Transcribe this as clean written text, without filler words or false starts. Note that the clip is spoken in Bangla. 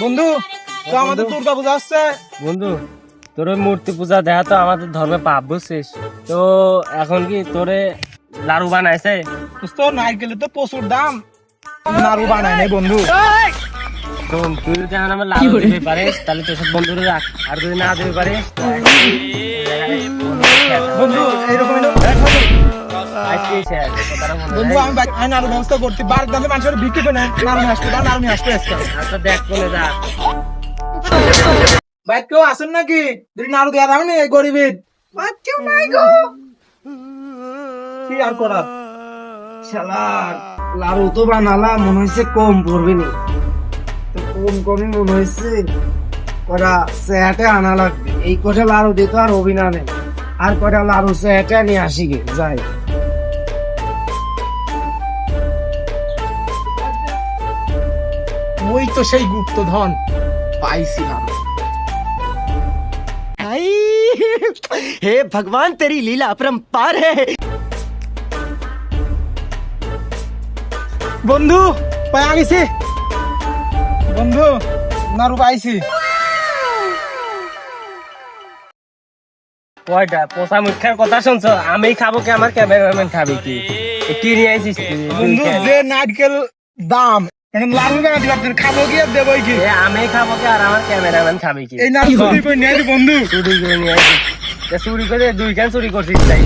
বন্ধু তো আমাদের দুর্গা পূজা আসছে। বন্ধু তোর ওই মূর্তি পূজা দেখা তো আমাদের ধর্মে পাপ, বুঝছিস? তো এখন কি তোরে লাড়ু বানাইছে? তো নারকেলের তো প্রচুর দাম, নাড়ু বানায় নাই বন্ধু। শোন, তুই যদি এখন আমার লাড়ু দিতে পারিস তাহলে তোর সব বন্ধুরা রাখ, আর যদি না দিতে পারিস বন্ধু এইরকম আজকেই শেষ, কথাটা মনে বন্ধু রাখ। আমি নাড়ু ব্যবস্থা করতে বার দামে মানুষের বিক্রি করে নেয়, নাড়ু নিয়ে আসতে দাও, নাড়ু নিয়ে আসতে আসতে আচ্ছা দেখ কোনে যা। বাইক কেউ আসেন নাকি? যদি নাড়ু দেওয়া দাও না এই গরিবের কেউ নাই গো, কি আর করার। শালার লাড়ু তো বানালাম, মনে হয়েছে কম পড়বে নি, তো কম কমই মনে হয়েছে। কটা সেহাটে আনা লাগবে, এই কটা লাড়ু দিত আর অভিনানে, আর কটা লাড়ু সেহাটে নিয়ে আসি গে যাই। ওই তো সেই গুপ্তধন পাইছিলাম। हे भगवान तेरी लीला अपरंपार है। বন্ধু পাই গেছি, বন্ধু নাড়ু পাইছি। কয়টা পোষা মুখার কথা শুনছো? আমি খাবো কি, আমার ক্যামেরাম্যান খাবে কি? এ কি নিয়ে আইছিস তুই? বন্ধু যে নারকেল দাম, এখন লাড়ু বানা দিবার জন্য খাবো কি আর দেবো কি? এ আমি খাবো কি আর আমার ক্যামেরাম্যান খাবে কি? এই নাড়ু চুরি করে নিয়ে আইছি বন্ধু। চুরি করে নিয়ে আইছিস? চুরি করে দুইখান চুরি করছিস তাই?